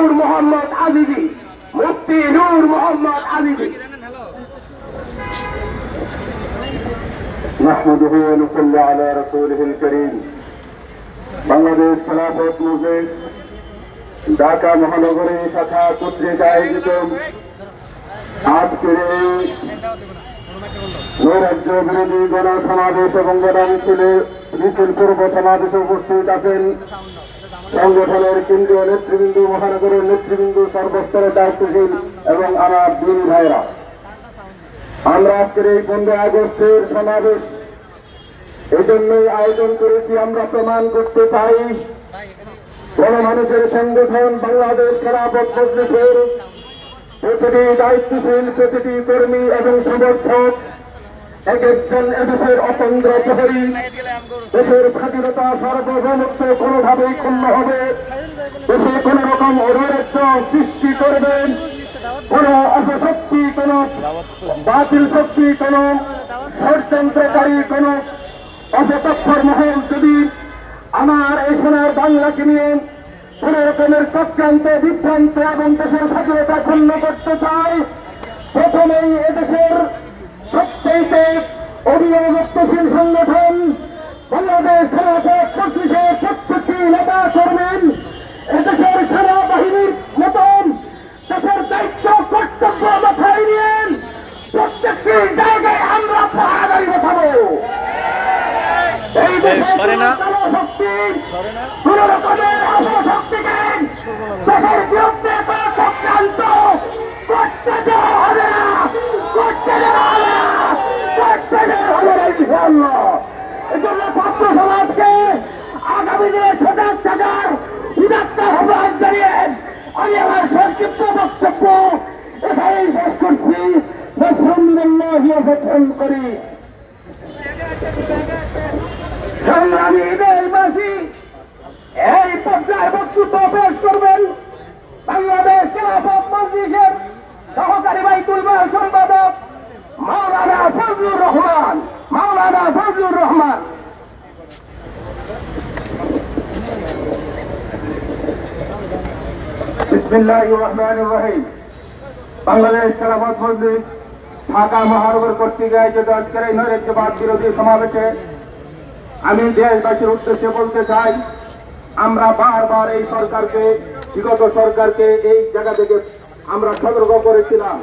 নূর মোহাম্মদ আজিজি, মুফতি নূর মোহাম্মদ আজিজি। نحمده ونصلي على رسوله الكريم। বাংলাদেশ খেলাফত মজলিস ঢাকা মহানগরী শাখা কর্তৃক আয়োজিত আজকের এই নৈরাজ্য বিরোধী গণসমাবেশ এবং মিছিল পূর্ব সমাবেশে উপস্থিত আছেন সংগঠনের কেন্দ্রীয় নেতৃবৃন্দ, মহানগরের নেতৃবৃন্দ, সর্বস্তরের দায়িত্বশীল এবং আমার দিন ভাইরা। আমরা আজকের এই 15 আগস্টের সমাবেশ এজন্যই আয়োজন করেছি, আমরা প্রমাণ করতে চাই গণমানুষের সংগঠন বাংলাদেশ খেলাফত মজলিসের প্রতিটি দায়িত্বশীল, প্রতিটি কর্মী এবং সমর্থক এক একজন এদেশের অতন্ত্র প্রহরী। দেশের স্বাধীনতা সার্বভৌমত্ব কোনোভাবেই ক্ষুণ্ণ হবে, দেশে কোন রকম অনৈরাজ্য সৃষ্টি করবেন কোন অপশক্তি, কোন বাতিল শক্তি, কোন ষড়যন্ত্রকারী, কোন অপতৎপর মহল যদি আমার এই সোনার বাংলাকে নিয়ে কোন রকমের চক্রান্ত, বিভ্রান্ত এবং দেশের স্বাধীনতা ক্ষুণ্ণ করতে চায়, প্রথমেই এদেশের সবচেয়ে অভিভাবকশীল সংগঠন বাংলাদেশ খেলাফত মজলিসের প্রত্যেকটি নেতা করবেন এদেশের সেনাবাহিনীর মতন দেশের দায়িত্ব কর্তব্য মাথায় নিয়ে প্রত্যেকটি জায়গায় আমরা পাহাড়ি বসাবো। এই দেশের শক্তি কোন রকমের অপশক্তিকে দেশের বিরুদ্ধে কোন চক্রান্ত করতে দেওয়া হবে না, করতে দেওয়া হবে না, করতে দেওয়া হবে না ইনশাআল্লাহ। এই জন্য ছাত্র সমাজকে আগামী দিনে সজাগ থাকার উদাত্ত আহ্বান জানিয়ে আমি আমার সংক্ষিপ্ত বক্তব্য এখানেই শেষ করছি। করি সংগ্রামী দেশবাসী, এই পর্যায়ে বক্তব্য পেশ করবেন বাংলাদেশ খেলাফত মজলিসের সহকারী বাইতুল মাল সম্পাদক মাওলানা ফজলুর রহমান। মাওলানা ফজলুর রহমান। বিসমিল্লাহির রহমানির রহিম। বাংলাদেশ খেলাফত মজলিস ঢাকা মহানগর কর্তৃক আয়োজিত আজকের এই নৈরাজ্যবাদ বিরোধী সমাবেশে আমি দেশবাসীর উদ্দেশ্যে বলতে চাই, আমরা বারবার এই সরকারকে, বিগত সরকারকে এই জায়গা থেকে আমরা সতর্ক করেছিলাম,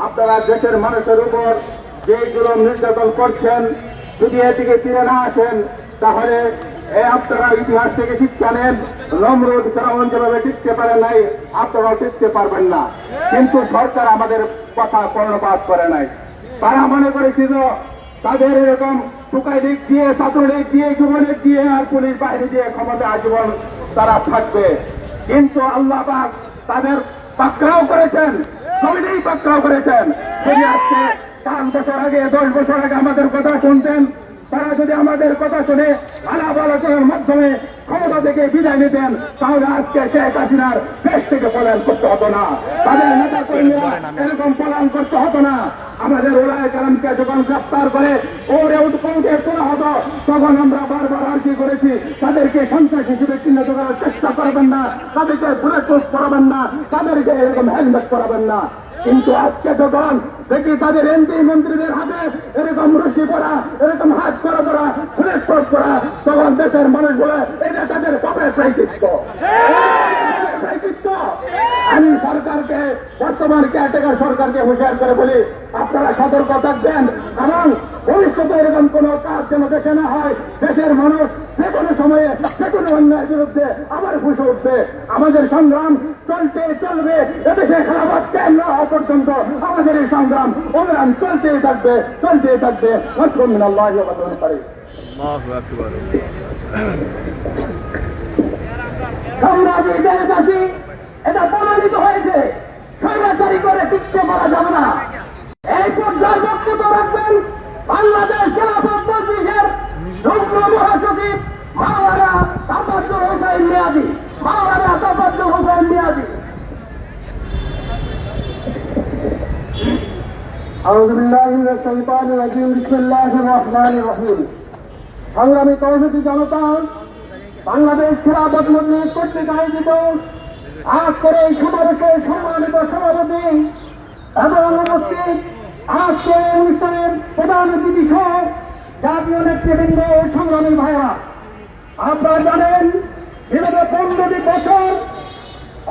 আপনারা দেশের মানুষের উপর যে জুলুম নির্যাতন করছেন, যদি এদিকে ফিরে না আসেন তাহলে আপনারা ইতিহাস থেকে শিক্ষা নেন। নমরুদ ফিরআউন যেভাবে টিকতে পারে নাই, আপনারাও টিকতে পারবেন না। কিন্তু সরকার আমাদের কথা কর্ণপাত করে নাই। তারা মনে করেছিল তাদের এরকম টুকাই লীগ দিয়ে, ছাত্রলীগ দিয়ে, যুবলীগ দিয়ে আর পুলিশ বাহিনী দিয়ে ক্ষমতা আজীবন তারা থাকবে। কিন্তু আল্লাহ পাক তাদের পাকড়াও করেছেন, সবাই পাকড়াও করেছেন। যদি আজকে 5 বছর আগে, 10 বছর আগে আমাদের কথা শুনতেন, তারা যদি আমাদের কথা শুনে আলাপ আলোচনার মাধ্যমে ক্ষমতা থেকে বিদায় নিতেন, তাহলে আজকে শেখ হাসিনার দেশ থেকে পলায়ন করতে হতো না, তাদের নেতা কর্মীরা এরকম পলায়ন করতে হতো না। আমাদের ওলায়ে কেরামকে যখন গ্রেফতার করে ওরে উঠে তোলা হতো, তখন আমরা বারবার আর্জি করেছি তাদেরকে সন্ত্রাস হিসেবে চিহ্নিত করার চেষ্টা করবেন না, তাদেরকে বুলেট প্রুফ করাবেন না, তাদেরকে এরকম হেলমেট করাবেন না। কিন্তু আজকে যখন দেখি তাদের এমপি মন্ত্রীদের হাতে এরকম রশি পড়া, এরকম হাত করা করা, বুলেট প্রুফ করা, তখন দেশের মানুষ বলে এটা তাদের বাপের প্রায়চিত্ত। আমি সরকারকে, বর্তমান কেয়ারটেকার সরকারকে হুঁশিয়ার করে বলি, আপনারা সতর্ক থাকবেন এবং ভবিষ্যতে এরকম কোন কাজ যেন দেশে না হয়। দেশের মানুষ যে কোনো সময়ে যে কোনো অন্যায়ের বিরুদ্ধে আবার ফুসে উঠবে। আমাদের সংগ্রাম চলতে চলবে, এদেশে খেলাফত কায়েম না হওয়া পর্যন্ত আমাদের এই সংগ্রাম অবিরাম চলতেই থাকবে, চলতেই থাকবে। আলহামদুলিল্লাহ। সংগ্রামী দেশবাসী, এটা প্রমাণিত হয়েছে স্বৈরাচারী করে টিকতে পারা যাবে না। এই পর্যায়ে বক্তব্য রাখবেন বাংলাদেশ খেলাফত মজলিসের যুগ্ম মহাসচিব মাওলানা তাফাজ্জুল হোসেন মিয়াজি। মাওলানা তাফাজ্জুল হোসেন মিয়াজি। আউযু বিল্লাহি মিনাশ শাইতানির রাজিম। বিসমিল্লাহির রহমানির রহিম। সংগ্রামী তৌহিদি জনতা, বাংলাদেশ খেলাফত মজলিস কর্তৃক আয়োজিত আজকের এই সমাবেশের সম্মানিত সভাপতি এবং উপস্থিত আজকের এই অনুষ্ঠানের প্রধান অতিথি সহ জাতীয় নেতৃবৃন্দ সংগ্রামী ভাইরা, আপনারা জানেন বিগত 15টি বছর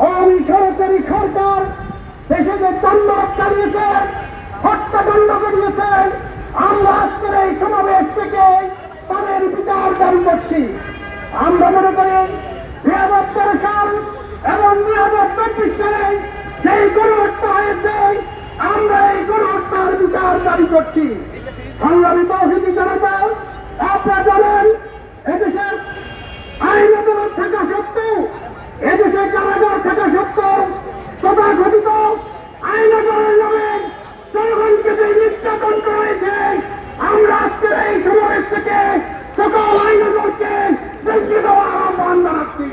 আওয়ামী সরকারি সরকার দেশে যে তাণ্ডব চালিয়েছে, হত্যাকাণ্ড ঘটিয়েছে, আমরা আজকের এই সমাবেশ থেকে তাদের বিচার দাবি করছি। আমরা মনে করি 2013 সাল এবং 2024 সালে যেই গণহত্যা হয়েছে, আমরা এই গণহত্যার বিচার দাবি করছি। সংগ্রামী তৌহিদি জনতা, আপনারা জানেন এদেশের আইন আদালত থাকা সত্ত্বেও, এদেশে কারাগার থাকা সত্ত্বেও তথাকথিত আইন আদালতের নামে জনগণকে যে নির্যাতন করা হয়েছে, আমরা আজকের এই সমাবেশ থেকে সকল আইন আদালতকে বৃদ্ধি দেওয়ার আহ্বান জানাচ্ছি।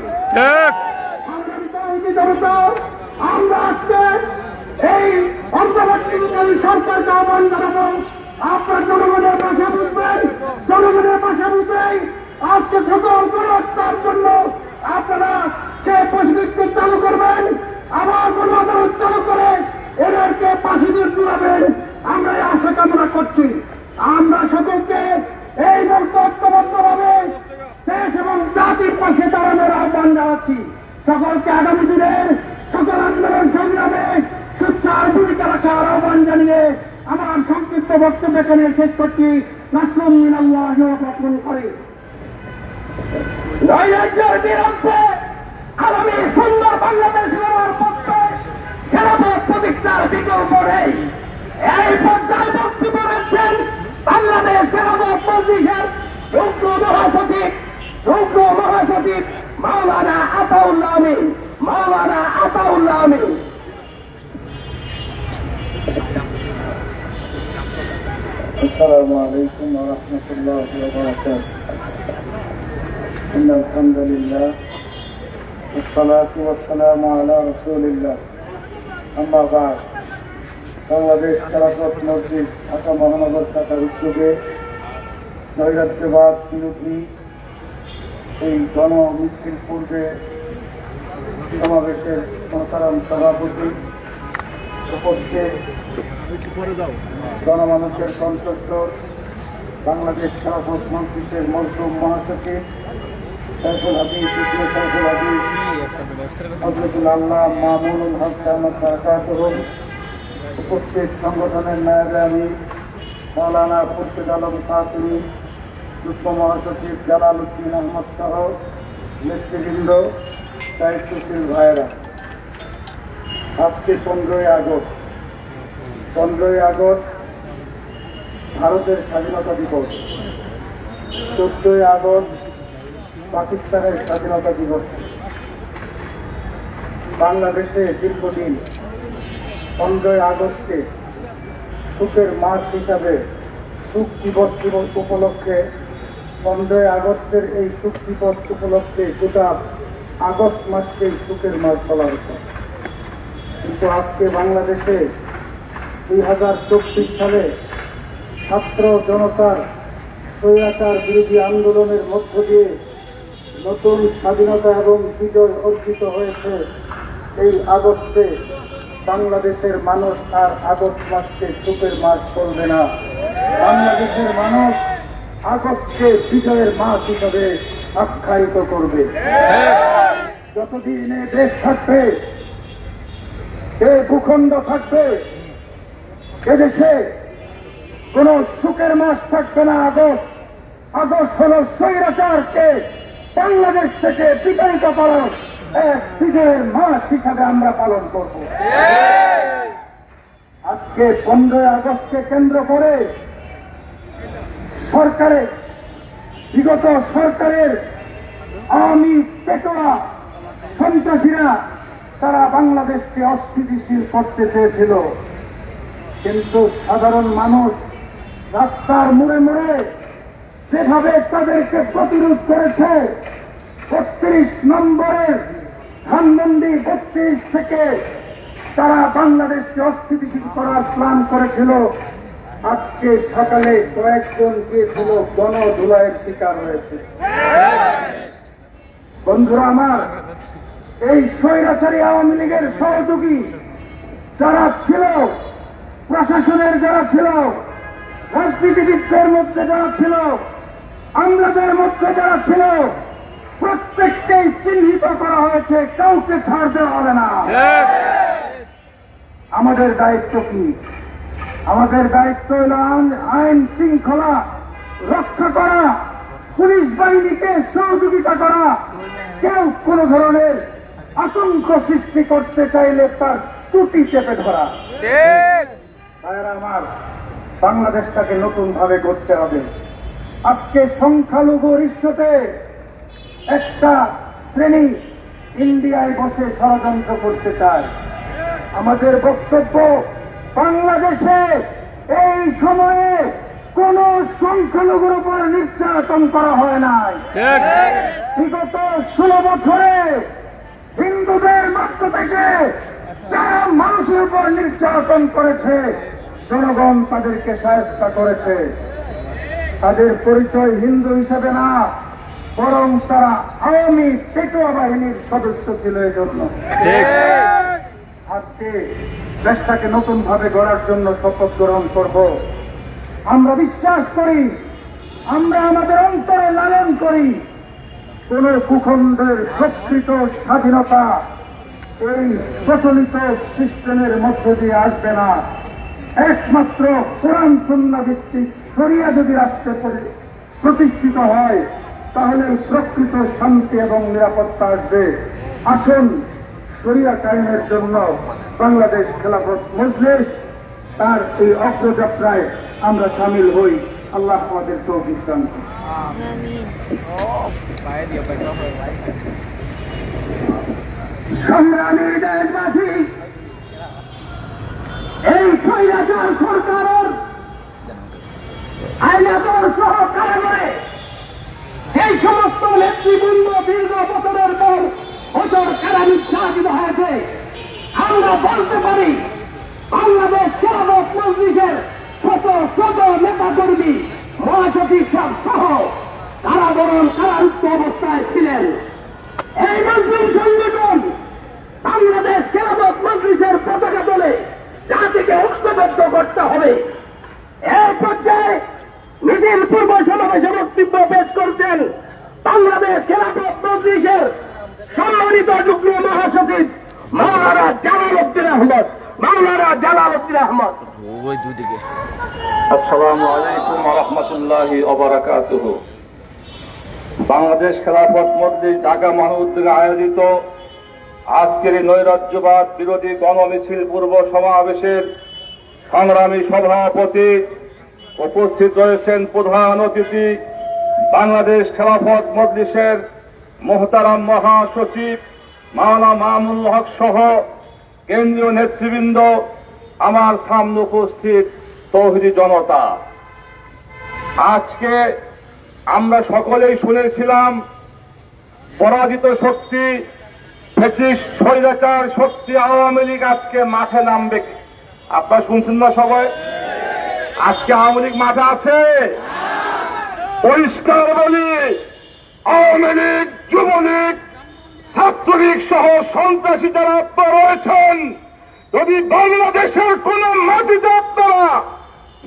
সংগ্রামী তৌহিদি জনতা, আমরা আজকে এই অন্তর্বর্তীকালীন সরকারকে আহ্বান জানাবো, আপনার জনগণের ভাষা বুঝবেন, জনগণের ভাষা বুঝবেন। আজকে সকল গণহত্যার জন্য আপনারা সে প্রশিক্ষণ চালু করবেন, আবার গণ আদালত চালু করে এদেরকে ফাঁসি দিয়ে তুলাবেন, আমরা এই আশা কামনা করছি। আমরা সকলকে এই মুহূর্তে ঐক্যবদ্ধভাবে দেশ এবং জাতির পাশে দাঁড়ানোর আহ্বান জানাচ্ছি। সকলকে আগামী দিনের সকল আন্দোলন সংগ্রামে সুচ্চার ভূমিকা রাখার আহ্বান জানিয়ে আমার সংক্ষিপ্ত বক্তব্য এখানে শেষ করছি। নাসরুম মিনাল্লাহি ওয়া ফাতহুন করিম। নৈরাজ্যের বিরুদ্ধে আগামী সুন্দর বাংলাদেশ গড়ার পক্ষে খেলাফত প্রতিষ্ঠার বিকল্প নেই। এই পর্যায়ে বক্তব্য রাখছেন বাংলাদেশ খেলাফত মজলিসের যুগ্ম মহাসচিব মাওলানা আতাউল্লাহ আমিন। মাওলানা আতাউল্লাহ আমিন। السلام عليكم ورحمة الله وبركاته. إن الحمد لله والصلاة والسلام على رسول الله. أما بعد, বাংলাদেশ খেলাফত মজলিস ঢাকা মহানগর শাখার উদ্যোগে নৈরাজ্যবাদ বিরোধী এই গণমিছিল পূর্বে সমাবেশের মহতারাম সভাপতি, উপস্থিত গণমানুষের কণ্ঠস্বর বাংলাদেশ খেলাফত মজলিসের মরহুম মহাসচিব সাইফুল হাদিস ইবনে সাইফুল হাদিস হযরতুল আল্লাহ মামুনুল হক দামাত বারাকাতুহু, উপস্থিত সংগঠনের নায়েবে আমির মাওলানা খুরশিদ আলম কাসেমি, যুগ্ম মহাসচিব জালাল উদ্দিন আহমদ সহ নেতৃবৃন্দ, দায়িত্বশীল ভাইয়েরা, আজকে 15ই আগস্ট ভারতের স্বাধীনতা দিবস, 14ই আগস্ট পাকিস্তানের স্বাধীনতা দিবস। বাংলাদেশে দীর্ঘদিন 15ই আগস্টকে সুখের মাস হিসাবে, সুখ দিবস উপলক্ষে, 15ই আগস্টের এই সুখ দিবস উপলক্ষে গোটা আগস্ট মাসকেই সুখের মাস বলা হতো। কিন্তু আজকে বাংলাদেশে 2024 সালে ছাত্র জনতার স্বৈরাচার বিরোধী আন্দোলনের মধ্য দিয়ে নতুন স্বাধীনতা এবং বিজয় অর্জিত হয়েছে। এই আগস্টে বাংলাদেশের মানুষ আর আগস্ট মাসকে সুখের মাস করবে না। বাংলাদেশের মানুষ আগস্টকে বিজয়ের মাস হিসাবে আখ্যায়িত করবে। যতদিন দেশ থাকবে, এই ভূখণ্ড থাকবে, এদেশে কোন সুখের মাস থাকবে না। আগস্ট হল স্বৈরাচারকে বাংলাদেশ থেকে বিতাড়িত করার এক বিজয়ের মাস হিসাবে আমরা পালন করব। আজকে 15ই আগস্টকে কেন্দ্র করে বিগত সরকারের আওয়ামী পেটোয়া সন্ত্রাসীরা তারা বাংলাদেশকে অস্থিতিশীল করতে চেয়েছিল, কিন্তু সাধারণ মানুষ রাস্তার মোড়ে মোড়ে যেভাবে তাদেরকে প্রতিরোধ করেছে, 32 নম্বরের ধানমন্ডি 32 থেকে তারা বাংলাদেশকে অস্থিতিশীল করার প্ল্যান করেছিল। আজকে সকালে কয়েকজন গিয়েছিল, গণধুলাইয়ের শিকার হয়েছে। বন্ধুরা আমার, এই স্বৈরাচারী আওয়ামী লীগের সহযোগী যারা ছিল, প্রশাসনের যারা ছিল, রাজনীতিবিদদের মধ্যে যারা ছিল, আমলাদের মধ্যে যারা ছিল, প্রত্যেককেই চিহ্নিত করা হয়েছে, কাউকে ছাড় দেওয়া হবে না। আমাদের দায়িত্ব কি? আমাদের দায়িত্ব হল আইন শৃঙ্খলা রক্ষা করা, পুলিশ বাহিনীকে সহযোগিতা করা, কেউ কোন ধরনের আতঙ্ক সৃষ্টি করতে চাইলে তার ত্রুটি চেপে ধরা। ভাইয়েরা আমার, বাংলাদেশটাকে নতুন ভাবে গড়তে হবে। আজকে সংখ্যালঘুর ইস্যুতে একটা শ্রেণী ইন্ডিয়ায় বসে ষড়যন্ত্র করতে চায়। আমাদের বক্তব্য, বাংলাদেশে এই সময়ে কোন সংখ্যালঘুর উপর নির্যাতন করা হয় নাই। বিগত 16 বছরে হিন্দুদের মধ্য থেকে যারা মানুষের উপর নির্যাতন করেছে, জনগণ তাদেরকে শায়েস্ত করেছে। তাদের পরিচয় হিন্দু হিসেবে না, বরং তারা আওয়ামী পেটোয়া বাহিনীর সদস্য ছিল। এজন্য আজকে দেশটাকে নতুন ভাবে গড়ার জন্য শপথ গ্রহণ করব। আমরা বিশ্বাস করি, আমরা আমাদের অন্তরে লালন করি, কোন ভূখণ্ডের প্রকৃত স্বাধীনতা এই প্রচলিত সিস্টেমের মধ্য দিয়ে আসবে না। একমাত্র কোরআন সুন্নাহ ভিত্তিক শরিয়া যদি রাষ্ট্রে প্রতিষ্ঠিত হয়, তাহলে প্রকৃত শান্তি এবং নিরাপত্তা আসবে। আসুন, শরিয়া কায়েমের জন্য বাংলাদেশ খেলাফত মজলিস তার এই অগ্রযাত্রায় আমরা সামিল হই। আল্লাহ আমাদের তৌফিক দান করুন। সংগ্রামী দেশবাসী, এই স্বৈরাচার সরকারের আইনাগর সহ কারণে এই সমস্ত নেতৃবৃন্দ দীর্ঘ বছরের পর বছর কারানির্যাতিত হয়েছে। আমরা বলতে পারি, বাংলাদেশ খেলাফত মজলিসের শত শত নেতা কর্মী, মহাসচিব সহ কারাবরণ কারারুদ্ধ অবস্থায় ছিলেন। এই মজলিস সংগঠন বাংলাদেশ খেলাফত মজলিসের পতাকা তোলে জাতিকে ঐক্যবদ্ধ করতে হবে। এই পর্যায়ে মিছিল পূর্ব সমাবেশে বক্তব্য পেশ করছেন বাংলাদেশ খেলাফত মজলিসের সম্মানিত যুগ্ম মহাসচিব মাওলানা জালালউদ্দিন আহমদ। আসসালামু আলাইকুম ওয়া রাহমাতুল্লাহি ওয়া বারাকাতুহু। বাংলাদেশ খেলাফত মজলিস ঢাকা মহানগর আয়োজিত আজকের নৈরাজ্যবাদ বিরোধী গণমিছিল পূর্ব সমাবেশের সংগ্রামী সভাপতি, উপস্থিত রয়েছেন প্রধান অতিথি বাংলাদেশ খেলাফত মজলিসের মোহতারাম মহাসচিব মাওলানা মামুনুল হক সহ কেন্দ্রীয় নেতৃবৃন্দ, আমার সামনে উপস্থিত তৌহিদি জনতা। আজকে আমরা সকলেই শুনেছিলাম পরাজিত শক্তি, ফ্যাসিস্ট স্বৈরাচার শক্তি আওয়ামী লীগ আজকে মাঠে নামবে। আপনারা শুনছেন না সবাই? আজকে আওয়ামী লীগ মাঠে আছে। পরিষ্কার বলি, আওয়ামী লীগ, যুবলীগ, ছাত্রলীগ সহ সন্ত্রাসী যারা আপনারা রয়েছেন, যদি বাংলাদেশের কোন মাটিতে আপনারা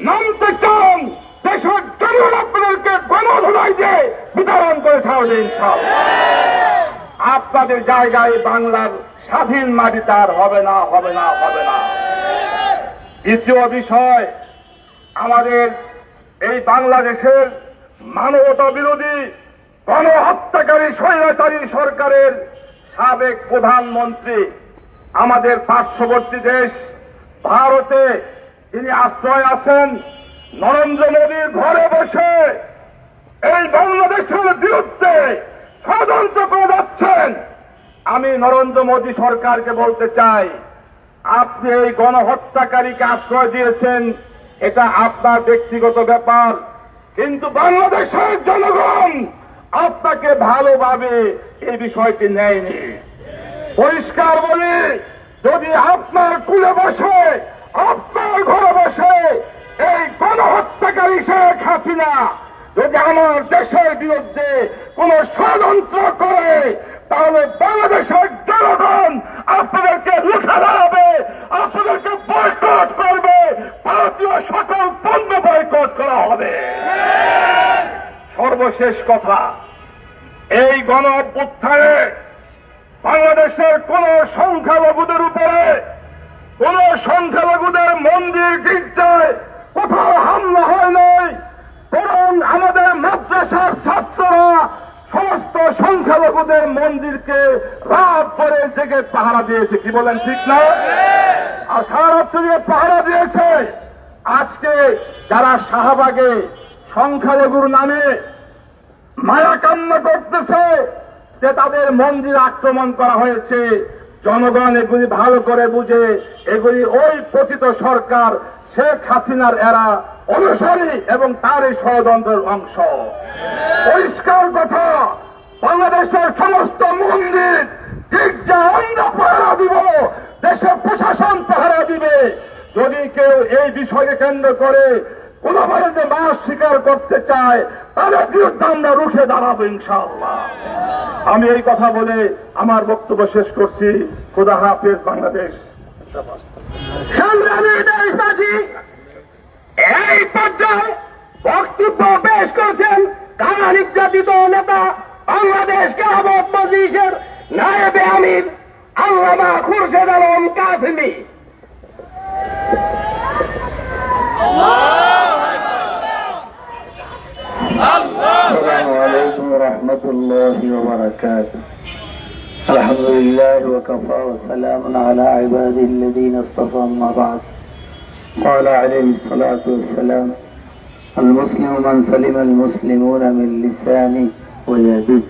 নামতে চান, দেশের জনগণ আপনাদেরকে গণধোলাই দিয়ে বিতরণ করে ছাড়বে ইনশাআল্লাহ। আপনাদের জায়গায় বাংলার স্বাধীন মাটিতে আর হবে না, হবে না, হবে না। দ্বিতীয় বিষয়, আমাদের এই বাংলাদেশের মানবতা বিরোধী গণহত্যাকারী স্বৈরাচারী সরকারের সাবেক প্রধানমন্ত্রী, আমাদের পার্শ্ববর্তী দেশ ভারতে তিনি আশ্রয় আছেন, নরেন্দ্র মোদীর ঘরে বসে এই বাংলাদেশের বিরুদ্ধে ষড়যন্ত্র করে যাচ্ছেন। আমি নরেন্দ্র মোদী সরকারকে বলতে চাই, আপনি এই গণহত্যাকারীকে আশ্রয় দিয়েছেন, এটা আপনার ব্যক্তিগত ব্যাপার, কিন্তু বাংলাদেশের জনগণ আপনাকে ভালোভাবে এই বিষয়টি নেয়নি। পরিষ্কার বলি, যদি আপনার কুলে বসে, আপনার ঘরে বসে এই গণহত্যাকারী শেখ হাসিনা যদি আমার দেশের বিরুদ্ধে কোন ষড়যন্ত্র করে, তাহলে বাংলাদেশের জনগণ আপনাদেরকে রুখে দাঁড়াবে, আপনাদেরকে বয়কট করবে, ভারতীয় সকল পণ্য বয়কট করা হবে। সর্বশেষ কথা, এই গণ অভ্যুত্থানে বাংলাদেশের কোন সংখ্যালঘুদের উপরে, কোন সংখ্যালঘুদের মন্দির গির্জায় কোথাও হামলা হয় নাই, বরং আমাদের মাদ্রাসার ছাত্ররা সমস্ত সংখ্যালঘুদের মন্দিরকে রাত করে জেগে পাহারা দিয়েছে। কি বলেন, ঠিক না? আর সারা রাত্রি পাহারা দিয়েছে। আজকে যারা শাহবাগে সংখ্যালঘুর নামে মায়া কান্না করতেছে যে তাদের মন্দির আক্রমণ করা হয়েছে, জনগণ এগুলি ভালো করে বুঝে এগুলি ওই পতিত সরকার শেখ হাসিনার এরা অনুসারী এবং তারই ষড়যন্ত্রের অংশ। পরিষ্কার কথা, বাংলাদেশের সমস্ত মন্দির গির্জা আমরা পাহারা দিব, দেশের প্রশাসন পাহারা দিবে। যদি কেউ এই বিষয়কে কেন্দ্র করে কোনোভাবে যে মাস স্বীকার করতে চায় তাদের বিরুদ্ধে আমরা রুখে দাঁড়াবো ইনশাআল্লাহ। আমি এই কথা বলে আমার বক্তব্য শেষ করছি। খোদা হাফেজ। বাংলাদেশ। সংগ্রামী দেশবাসী, এই পর্যায়ে বক্তব্য পেশ করেছেন কারা নির্যাতিত নেতা বাংলাদেশ খেলাফত মজলিসের নায়েবে আমির আল্লামা খুরশেদ আলম কাসেমি। السلام عليكم ورحمة الله وبركاته. الحمد لله وكفى وسلام على عباده الذين اصطفى. أما بعد، قال عليه الصلاة والسلام: المسلم من سلم المسلمون من لسانه ويده.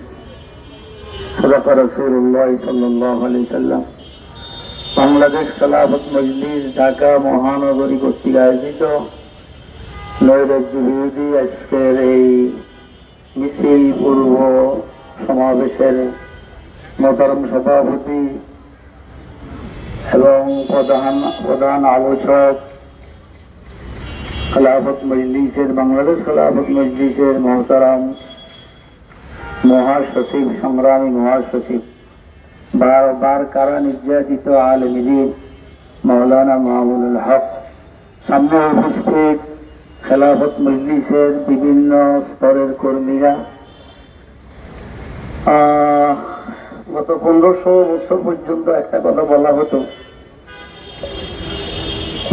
صدق رسول الله صلى الله عليه وسلم. বাংলাদেশ খেলাফত মজলিস ঢাকা মহানগরী কর্তৃক আয়োজিত নৈরাজ্য বিরোধী আজকের এই মিছিল পূর্ব সমাবেশের মোহতারাম সভাপতি এবং প্রধান আলোচক খেলাফত মজলিসের, বাংলাদেশ খেলাফত মজলিসের মোহতারাম মহাসচিব, সংগ্রামী মহাসচিব, বারবার কারা নির্যাতিত আলেম দ্বীন মাওলানা মামুনুল হক, সামনে উপস্থিত খেলাফত মজলিসের বিভিন্ন স্তরের কর্মীরা। গত 1500 বছর পর্যন্ত একটা কথা বলা হতো,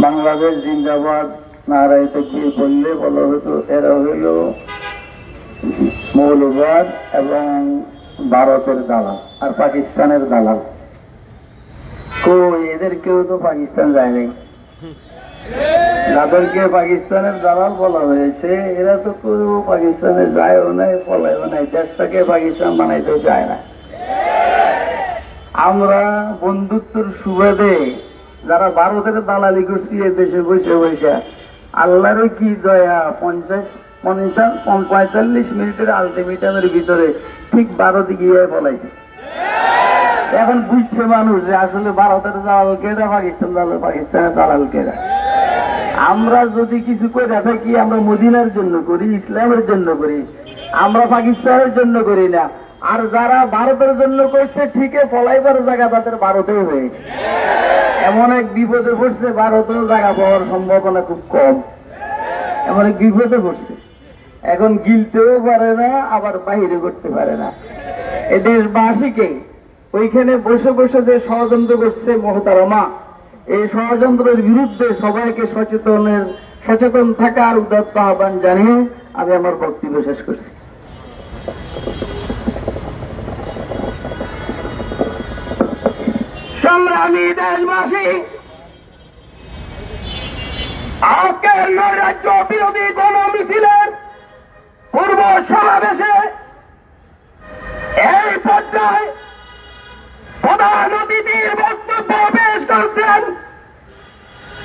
বাংলাদেশ জিন্দাবাদ নারায়ে তাকবীর বললে বলা হতো এরা হইল মৌলবাদ এবং ভারতের দালাল আর পাকিস্তানের দালাল। এদের কেউ তো পাকিস্তান যায় নাই, যাদেরকে পাকিস্তানের দালাল বলা হয়েছে এরা তো কেউ পাকিস্তানে যায়ও নাই, পলায়ও নাই, দেশটাকে পাকিস্তান বানাইতেও চায় না। আমরা বন্ধুত্বের সুবাদে যারা ভারতের দালালি করছি এ দেশে বসে বসে, আল্লাহরও কি দয়া, 45 মিনিটের আলটিমেটামের ভিতরে ঠিক ভারতে গিয়ে পলাইছে। এখন বুঝছে মানুষ যে আসলে ভারতের দালাল কেরা, পাকিস্তানের দালাল কেরা। আমরা যদি কিছু করে থাকি আমরা মদিনার জন্য করি, ইসলামের জন্য করি, আমরা পাকিস্তানের জন্য করি না। আর যারা ভারতের জন্য করছে ঠিকই পলাইবার জায়গা তাদের ভারতেও হয়েছে। এমন এক বিপদে পড়ছে, ভারতেও জায়গা পাওয়ার সম্ভাবনা খুব কম। এমন এক বিপদে পড়ছে, এখন গিলতেও পারে না, আবার বাহিরে করতে পারে না। এই দেশবাসীকে ওইখানে বসে বসে যে ষড়যন্ত্র করছে মোহতারমা, এই ষড়যন্ত্রের বিরুদ্ধে সবাইকে সচেতন থাকার উদাত্ত আহ্বান জানিয়ে আমি আমার বক্তব্য শেষ করছি। সংগ্রামী দেশবাসী, আজকের নৈরাজ্য বিরোধী গণমিছিলের পূর্ব সমাবেশে এই পর্যায়ে প্রধান অতিথির বক্তব্য পেশ করছেন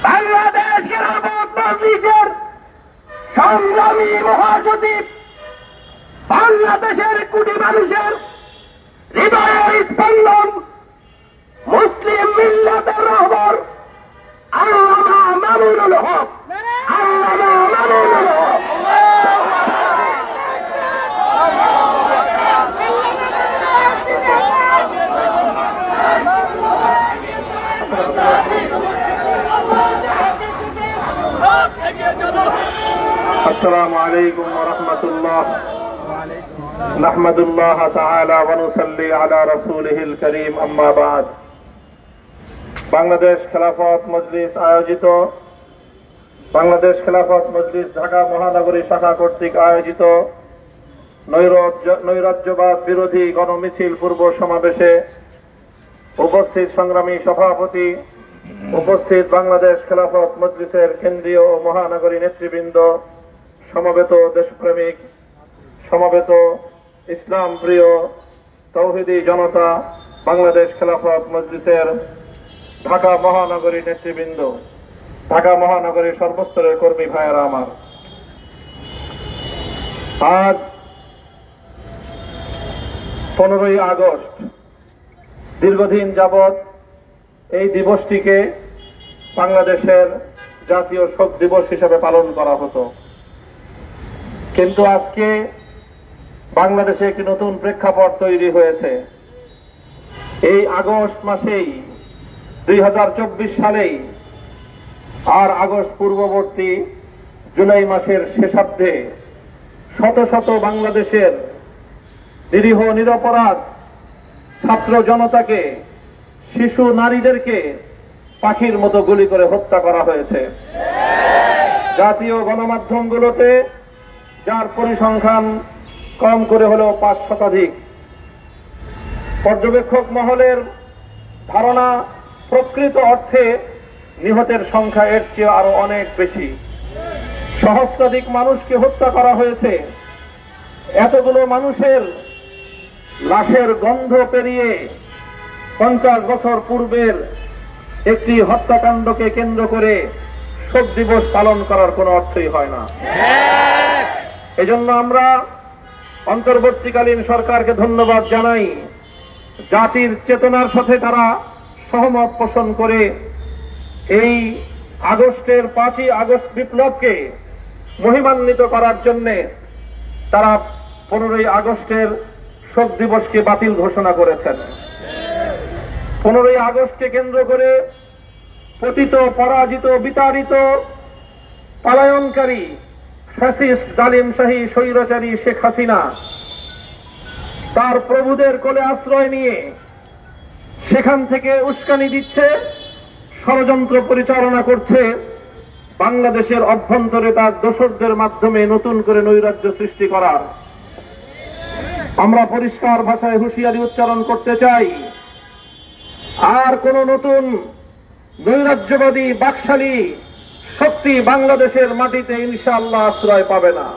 বাংলাদেশ খেলাফত মজলিসের সংগ্রামী মহাসচিব, বাংলাদেশের কোটি মানুষের হৃদয়ের স্পন্দন, মুসলিম মিল্লাতের রহবর আল্লামা মামুনুল হক। আল্লামা মামুনুল হক। السلام عليكم ورحمة الله نحمد الله تعالى ونصلي على رسوله الكريم أما بعد বাংলাদেশ খেলাফত মজলিস আয়োজিত বাংলাদেশ খেলাফত মজলিস ঢাকা মহানগরী শাখা কর্তৃক আয়োজিত নৈরাজ্যবাদ বিরোধী গণমিছিল পূর্ব সমাবেশে উপস্থিত সংগ্রামী সভাপতি, উপস্থিত বাংলাদেশ খেলাফত মজলিসের কেন্দ্রীয় ও মহানগরী নেতৃবৃন্দ, সমবেত দেশপ্রেমিক, সমবেত ইসলাম প্রিয় তৌহিদি জনতা, বাংলাদেশ খেলাফত মজলিসের ঢাকা মহানগরী নেতৃবৃন্দ, ঢাকা মহানগরীর সর্বস্তরের কর্মী ভাইয়েরা আমার, আজ 15ই আগস্ট দীর্ঘদিন যাবৎ এই দিবসটিকে বাংলাদেশের জাতীয় শোক দিবস হিসেবে পালন করা হতো, কিন্তু আজকে বাংলাদেশে একটি নতুন প্রেক্ষাপট তৈরি হয়েছে। এই আগস্ট মাসেই 2024 সালেই আর আগস্ট পূর্ববর্তী জুলাই মাসের শেষার্ধে শত শত বাংলাদেশের নিরীহ নিরপরাধ ছাত্র জনতাকে, শিশু নারীদেরকে পাখির মতো গুলি করে হত্যা করা হয়েছে। জাতীয় গণমাধ্যমগুলোতে যার পরিসংখ্যান কম করে হলেও 5 শতাধিক। পর্যবেক্ষক মহলের ধারণা প্রকৃত অর্থে নিহতের সংখ্যা এর চেয়ে আরো অনেক বেশি। সহস্রাধিক মানুষকে হত্যা করা হয়েছে। এতগুলো মানুষের লাশের গন্ধ পেরিয়ে 50 বছর পূর্বের একটি হত্যাকাণ্ডকে কেন্দ্র করে শোক দিবস পালন করার কোনো অর্থই হয় না। এজন্য আমরা অন্তর্বর্তীকালীন সরকারকে ধন্যবাদ জানাই। জাতির চেতনার সাথে তারা সহমত পোষণ করে এই আগস্টের 5ই আগস্ট বিপ্লবকে মহিমান্বিত করার জন্য তারা 15ই আগস্টের শোক দিবসকে বাতিল ঘোষণা করেছেন। 15ই আগস্টকে কেন্দ্র করে পতিত, পরাজিত, বিতাড়িত, পলায়নকারী ফ্যাসিস্ট জালিমশাহী স্বৈরাচারী শেখ হাসিনা তার প্রভুদের কোলে আশ্রয় নিয়ে সেখান থেকে উস্কানি দিচ্ছে, ষড়যন্ত্র পরিচালনা করছে, বাংলাদেশের অভ্যন্তরে তার দোসরদের মাধ্যমে নতুন করে নৈরাজ্য সৃষ্টি করার। আমরা পরিষ্কার ভাষায় হুঁশিয়ারি উচ্চারণ করতে চাই, আর কোন নতুন নৈরাজ্যবাদী বাকশালী শক্তি বাংলাদেশের মাটিতে ইনশাআল্লাহ আশ্রয় পাবে না।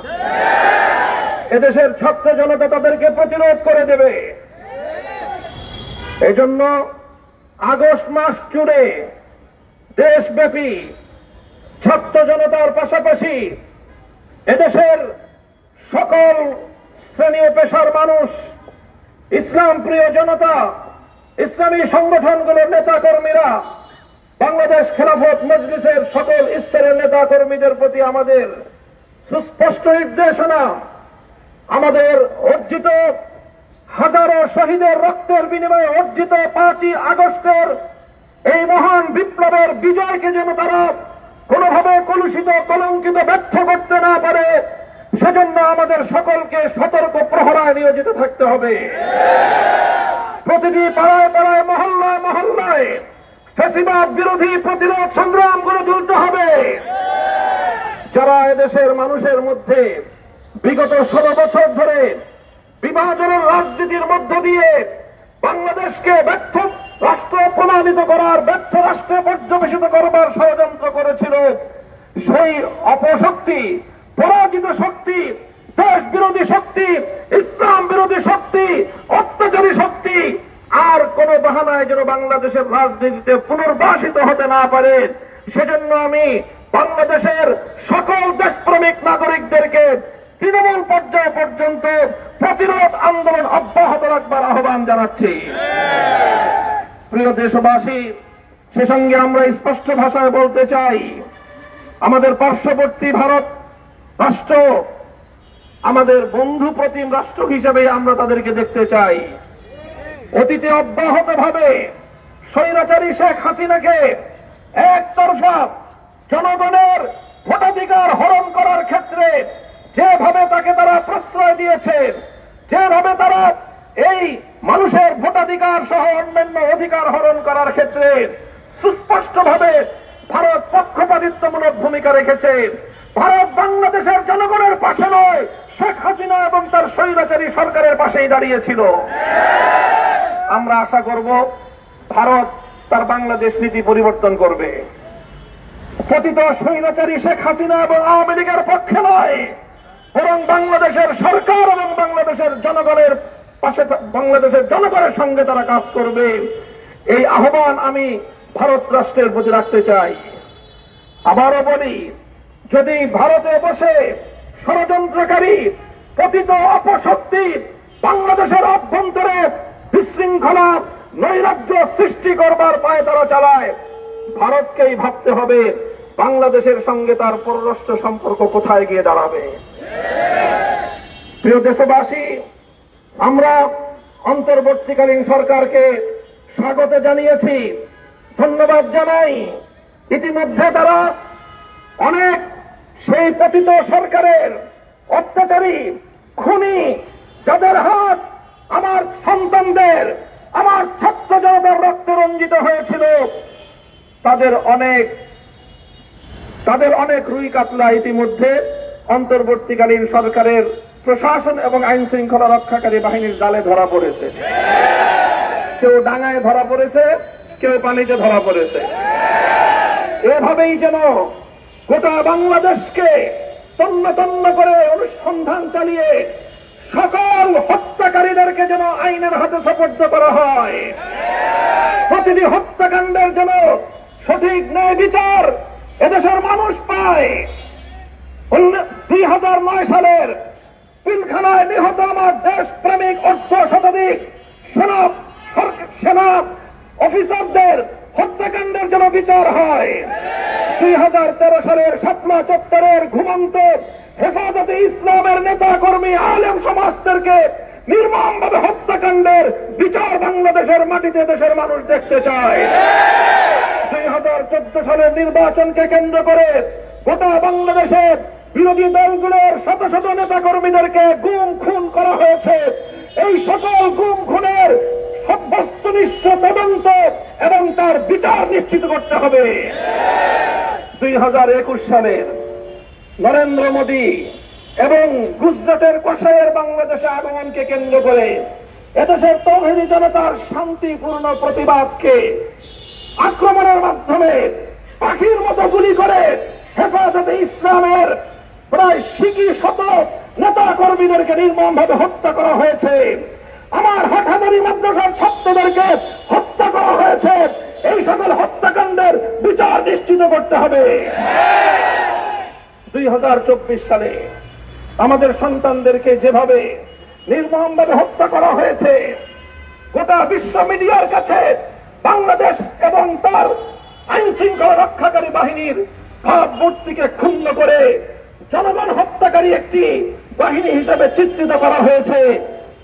এদেশের ছাত্র জনতা তাদেরকে প্রতিরোধ করে দেবে। এজন্য আগস্ট মাস জুড়ে দেশব্যাপী ছাত্র জনতার পাশাপাশি এদেশের সকল শ্রেণী ও পেশার মানুষ, ইসলাম প্রিয় জনতা, ইসলামী সংগঠনগুলোর নেতা কর্মীরা, বাংলাদেশ খেলাফত মজলিসের সকল স্তরের নেতা কর্মীদের প্রতি আমাদের সুস্পষ্ট নির্দেশনা, আমাদের অর্জিত হাজারো শহীদের রক্তের বিনিময়ে অর্জিত 5ই আগস্টের এই মহান বিপ্লবের বিজয়কে যেন তারা কোনোভাবে কলুষিত, কলঙ্কিত, ব্যর্থ করতে না পারে, সেজন্য আমাদের সকলকে সতর্ক প্রহরায় নিয়োজিত থাকতে হবে। প্রতিটি পাড়ায় পাড়ায়, মহল্লায় মহল্লায় ফ্যাসিবাদ বিরোধী প্রতিরোধ সংগ্রাম গড়ে তুলতে হবে। যারা এদেশের মানুষের মধ্যে বিগত 16 বছর ধরে বিভাজনের রাজনীতির মধ্য দিয়ে বাংলাদেশকে ব্যর্থ রাষ্ট্র প্রমাণিত করার, ব্যর্থ রাষ্ট্রে পর্যবেসিত করবার ষড়যন্ত্র করেছিল, সেই অপশক্তি, পরাজিত শক্তি, দেশ বিরোধী শক্তি, ইসলাম বিরোধী শক্তি, অত্যাচারী শক্তি আর কোন বাহানায় যেন বাংলাদেশের রাজনীতিতে পুনর্বাসিত হতে না পারে, সেজন্য আমি বাংলাদেশের সকল দেশপ্রেমিক নাগরিকদেরকে তৃণমূল পর্যায় পর্যন্ত প্রতিরোধ আন্দোলন অব্যাহত রাখবার আহ্বান জানাচ্ছি। প্রিয় দেশবাসী, সে সঙ্গে আমরা স্পষ্ট ভাষায় বলতে চাই, আমাদের পার্শ্ববর্তী ভারত রাষ্ট্র আমাদের বন্ধু প্রতিম রাষ্ট্র হিসেবে আমরা তাদেরকে দেখতে চাই। অতীতে অব্যাহতভাবে স্বৈরাচারী শেখ হাসিনাকে একতরফা জনগণের ভোটাধিকার হরণ করার ক্ষেত্রে যেভাবে তাকে তারা প্রশ্রয় দিয়েছে, যেভাবে তারা এই মানুষের ভোটাধিকার সহ অন্যান্য অধিকার হরণ করার ক্ষেত্রে সুস্পষ্টভাবে ভারত পক্ষপাতিত্বমূলক ভূমিকা রেখেছে। ভারত বাংলাদেশের জনগণের পাশে নয়, শেখ হাসিনা এবং তার স্বৈরাচারী সরকারের পাশেই দাঁড়িয়েছিল। আমরা আশা করব ভারত তার বাংলাদেশ নীতি পরিবর্তন করবে। পতিত স্বৈরাচারী শেখ হাসিনা এবং আওয়ামী লীগের পক্ষে নয়, বরং বাংলাদেশের সরকার এবং বাংলাদেশের জনগণের পাশে, বাংলাদেশের জনগণের সঙ্গে তারা কাজ করবে। এই আহ্বান আমি ভারত রাষ্ট্রের প্রতি রাখতে চাই। আবারও বলি, যদি ভারতে বসে ষড়যন্ত্রকারী পতিত অপশক্তি বাংলাদেশের অভ্যন্তরে বিশৃঙ্খলা নৈরাজ্য সৃষ্টি করবার পায়ে তারা চালায়, ভারতকেই ভাবতে হবে বাংলাদেশের সঙ্গে তার পররাষ্ট্র সম্পর্ক কোথায় গিয়ে দাঁড়াবে। প্রিয় দেশবাসী, আমরা অন্তর্বর্তীকালীন সরকারকে স্বাগত জানিয়েছি, ধন্যবাদ জানাই। ইতিমধ্যে তারা অনেক সেই পতিত সরকারের অত্যাচারী খুনি, যাদের হাত আমার সন্তানদের, আমার ছাত্র জনতার রক্তে রঞ্জিত হয়েছিল, তাদের অনেক রুই কাতলা ইতিমধ্যে অন্তর্বর্তীকালীন সরকারের প্রশাসন এবং আইন শৃঙ্খলা রক্ষাকারী বাহিনীর জালে ধরা পড়েছে। কেউ ডাঙায় ধরা পড়েছে, কেউ পানিতে ধরা পড়েছে। এভাবেই যেন গোটা বাংলাদেশকে তন্ন তন্ন করে অনুসন্ধান চালিয়ে সকল হত্যাকারীদেরকে যেন আইনের হাতে সোপর্দ করা হয়। প্রতিটি হত্যাকাণ্ডের যেন সঠিক ন্যায় বিচার এদেশের মানুষ পায়। 2009 সালের পিলখানায় নিহত আমার দেশপ্রেমিক অর্ধ শতাধিক সেনা অফিসারদের হত্যাকাণ্ডের যেন বিচার হয়। 2013 সালের শাপলা চত্বরের ঘুমন্ত হেফাজতে ইসলামের নেতা কর্মী আলেম সমাজদেরকে নির্মমভাবে হত্যাকাণ্ডের বিচার বাংলাদেশের মাটিতে দেশের মানুষ দেখতে চায়। 2014 সালের নির্বাচনকে কেন্দ্র করে গোটা বাংলাদেশের বিরোধী দলগুলোর শত শত নেতা কর্মীদেরকে গুম খুন করা হয়েছে। এই সকল গুম খুনের বস্তুনিষ্ঠ তদন্ত এবং তার বিচার নিশ্চিত করতে হবে। 2021 সালের নরেন্দ্র মোদী এবং গুজরাটের কসাইয়ের বাংলাদেশে আগমনকে কেন্দ্র করে এদেশের তৌহিদি জনতার শান্তিপূর্ণ প্রতিবাদকে আক্রমণের মাধ্যমে পাখির মতো গুলি করে হেফাজতে ইসলামের প্রায় শত নেতা কর্মীদেরকে নির্মমভাবে হত্যা করা হয়েছে। আমার হাটহাজারী মাদ্রাসার ছাত্রদেরকে হত্যা করা হয়েছে। এই সকল হত্যাকাণ্ডের বিচার নিশ্চিত করতে হবে। 2024 সালে আমাদের সন্তানদেরকে যেভাবে নির্মমভাবে হত্যা করা হয়েছে, গোটা বিশ্ব মিডিয়ার কাছে বাংলাদেশ এবং তার আইন শৃঙ্খলা রক্ষাকারী বাহিনীর ভাবমূর্তিকে ক্ষুণ্ণ করে জনগণ হত্যাকারী একটি বাহিনী হিসেবে চিত্রিত করা হয়েছে।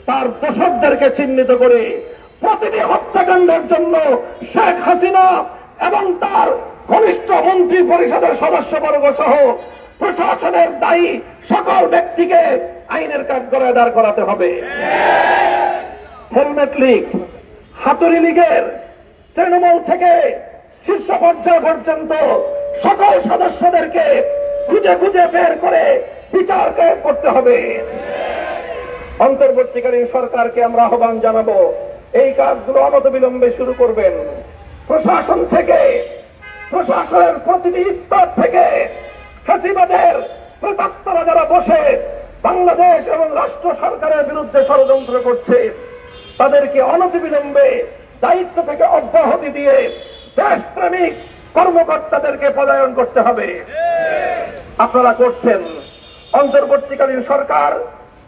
তার দোষকদেরকে চিহ্নিত করে প্রতিটি হত্যাকাণ্ডের জন্য শেখ হাসিনা এবং তার ঘনিষ্ঠ মন্ত্রী পরিষদের সদস্যবর্গ সহ প্রশাসনের দায়ী সকল ব্যক্তিকে আইনের কাঠগড়ায় দাঁড় করাতে হবে। হেলমেট লীগ, হাতুড়ি লীগের তৃণমূল থেকে শীর্ষ পর্যায় পর্যন্ত সকল সদস্যদেরকে খুঁজে খুঁজে বের করে বিচার কায়েম করতে হবে। অন্তর্বর্তীকালীন সরকারকে আমরা আহ্বান জানাবো, এই কাজগুলো অনতিবিলম্বে শুরু করবেন। প্রশাসন থেকে, প্রশাসনের প্রতিটি স্তর থেকে ফ্যাসিবাদের প্রেতাত্মারা যারা বসে বাংলাদেশ এবং রাষ্ট্র সরকারের বিরুদ্ধে ষড়যন্ত্র করছে, তাদেরকে অনতিবিলম্বে দায়িত্ব থেকে অব্যাহতি দিয়ে দেশপ্রেমিক কর্মকর্তাদেরকে পদায়ন করতে হবে। আপনারা করছেন। অন্তর্বর্তীকালীন সরকার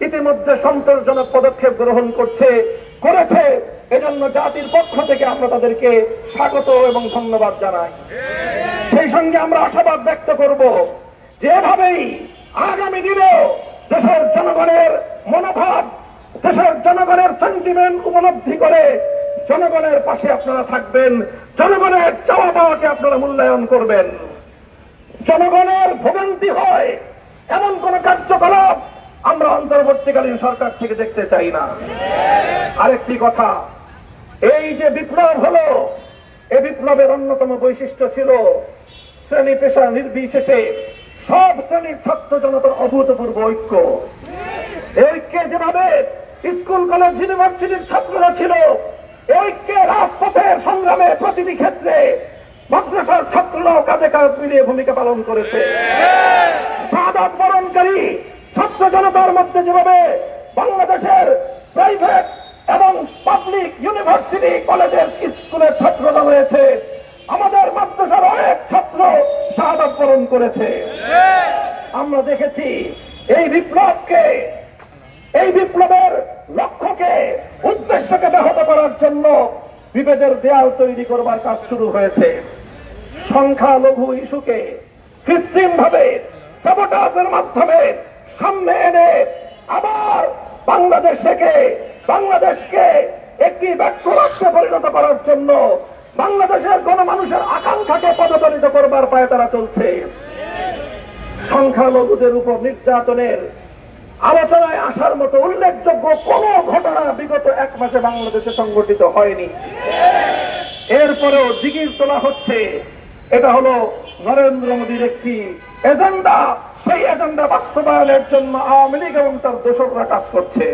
ইতিমধ্যে সন্তোষজনক পদক্ষেপ গ্রহণ করেছে। এজন্য জাতির পক্ষ থেকে আমরা তাদেরকে স্বাগত এবং ধন্যবাদ জানাই। সেই সঙ্গে আমরা আশাবাদ ব্যক্ত করব যে এভাবেই আগামী দিনেও দেশের জনগণের মনোভাব, দেশের জনগণের সেন্টিমেন্ট উপলব্ধি করে জনগণের পাশে আপনারা থাকবেন, জনগণের চাওয়া পাওয়াকে আপনারা মূল্যায়ন করবেন। জনগণের ভোগান্তি হয় এমন কোন কার্যকলাপ আমরা অন্তর্বর্তীকালীন সরকার থেকে দেখতে চাই না। আরেকটি কথা, এই যে বিপ্লব হলো, এই বিপ্লবের অন্যতম বৈশিষ্ট্য ছিল শ্রেণী পেশা নির্বিশেষে সব শ্রেণীর ছাত্র জনতার অভূতপূর্ব ঐক্য। ঐক্যে যেভাবে স্কুল কলেজ ইউনিভার্সিটির ছাত্ররা ছিল, ঐক্যে রাজপথের সংগ্রামে প্রতিটি ক্ষেত্রে মাদ্রাসার ছাত্ররাও কাঁধে কাঁধ মিলিয়ে ভূমিকা পালন করেছে। শাহাদাত বরণকারী ছাত্র জনতার মধ্যে যেভাবে বাংলাদেশের প্রাইভেট এবং পাবলিক ইউনিভার্সিটি কলেজের স্কুলের ছাত্ররা রয়েছে, আমাদের মাদ্রাসার অনেক ছাত্র শাহাদাত বরণ করেছে। আমরা দেখেছি এই বিপ্লবকে, এই বিপ্লবের লক্ষ্যকে, উদ্দেশ্যকে ব্যাহত করার জন্য বিভেদের দেয়াল তৈরি করবার কাজ শুরু হয়েছে। সংখ্যালঘু ইস্যুকে কৃত্রিমভাবে সাবোটাজের মাধ্যমে সামনে এনে আবার বাংলাদেশকে একটি ব্যর্থ রাষ্ট্রে পরিণত করার জন্য বাংলাদেশের গণমানুষের আকাঙ্ক্ষাকে পদদলিত করবার পায়তারা চলছে। সংখ্যালঘুদের উপর নির্যাতনের আলোচনায় আসার মতো উল্লেখযোগ্য কোন ঘটনা বিগত 1 মাসে বাংলাদেশে সংঘটিত হয়নি। এরপরেও জিগির তোলা হচ্ছে, এটা হলো নরেন্দ্র মোদীর একটি এজেন্ডা, সেই এজেন্ডা বাস্তবায়নের জন্য আওয়ামী লীগ এবং তার দোসররা কাজ করছে।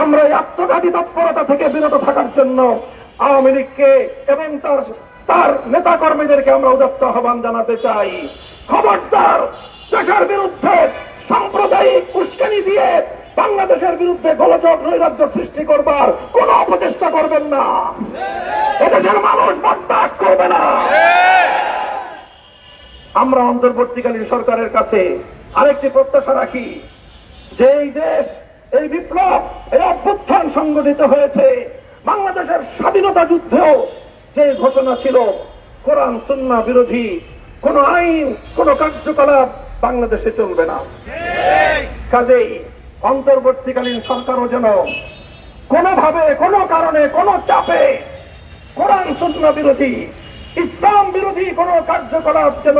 আমরা এই আত্মঘাতী তৎপরতা থেকে বিরত থাকার জন্য আওয়ামী লীগকে এবং তার নেতা কর্মীদেরকে আমরা উদাত্ত আহ্বান জানাতে চাই, খবরদার দেশের বিরুদ্ধে সাম্প্রদায়িক উস্কানি দিয়ে বাংলাদেশের বিরুদ্ধে গোলযোগ নৈরাজ্য সৃষ্টি করবার কোন অপচেষ্টা করবেন না। এদেশের মানুষ বরদাস্ত করবে না। আমরা অন্তর্বর্তীকালীন সরকারের কাছে আরেকটি প্রত্যাশা রাখি যে এই দেশ, এই বিপ্লব, এই অভ্যুত্থান সংগঠিত হয়েছে বাংলাদেশের স্বাধীনতা যুদ্ধেও যে ঘোষণা ছিল কোরআন সুন্নাহ বিরোধী কোন আইন, কোন কার্যকলাপ বাংলাদেশে চলবে না। কাজেই অন্তর্বর্তীকালীন সরকারও যেন কোনোভাবে, কোনো কারণে, কোনো চাপে কোরআন সুন্নাহ বিরোধী, ইসলাম বিরোধী কোন কার্যকলাপ যেন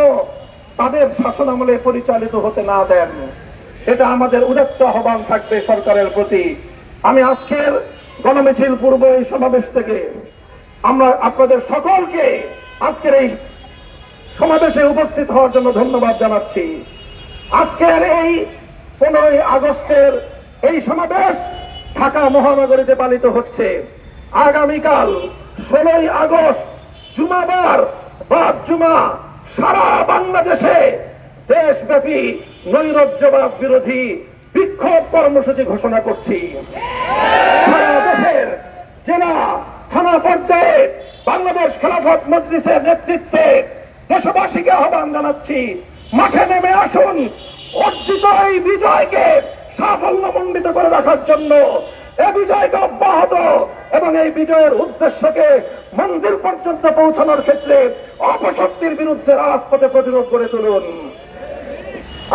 তাদের শাসনামলে পরিচালিত হতে না দেন, এটা আমাদের উদাত্ত আহ্বান থাকবে সরকারের প্রতি। আমি আজকের গণমিছিল পূর্ব এই সমাবেশ থেকে আমরা আপনাদের সকলকে আজকের এই সমাবেশে উপস্থিত হওয়ার জন্য ধন্যবাদ জানাচ্ছি। আজকের এই 15ই আগস্টের এই সমাবেশ ঢাকা মহানগরীতে পালিত হচ্ছে। আগামীকাল 16ই আগস্ট জুমাবার বাদ জুমা সারা বাংলাদেশে দেশব্যাপী নৈরাজ্যবাদ বিরোধী বিক্ষোভ কর্মসূচি ঘোষণা করছি। সারা দেশের জেলা থানা পর্যায়ে বাংলাদেশ খেলাফত মজলিসের নেতৃত্বে দেশবাসীকে আহ্বান জানাচ্ছি, মাঠে নেমে আসুন, অর্জিত এই বিজয়কে সাফল্যমণ্ডিত করে রাখার জন্য, এই বিজয়কে অব্যাহত এবং এই বিজয়ের উদ্দেশ্যকে মন্দির পর্যন্ত পৌঁছানোর ক্ষেত্রে অপশক্তির বিরুদ্ধে রাজপথে প্রতিরোধ গড়ে তুলুন।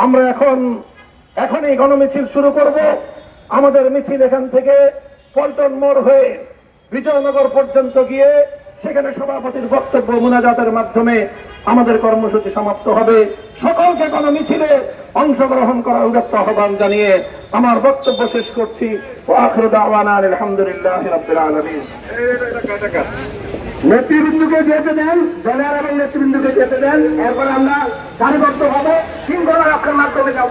আমরা এখনই গণমিছিল শুরু করব। আমাদের মিছিল এখান থেকে পল্টন মোড় হয়ে বিজয়নগর পর্যন্ত গিয়ে সেখানে সভাপতির বক্তব্য মুনাজাতের মাধ্যমে আমাদের কর্মসূচি সমাপ্ত হবে। সকলকে গণমিছিলে অংশগ্রহণ করার উদাত্ত আহ্বান জানিয়ে আমার বক্তব্য শেষ করছি। আখিরু দাওয়ানা আলহামদুলিল্লাহি রাব্বিল আলামিন। নেতৃবৃন্দকে যেতে দেন, দলের এবং নেতৃবৃন্দকে যেতে দেন, এরপরে আমরা সারিবদ্ধভাবে শৃঙ্খলা রক্ষার মাধ্যমে যাব।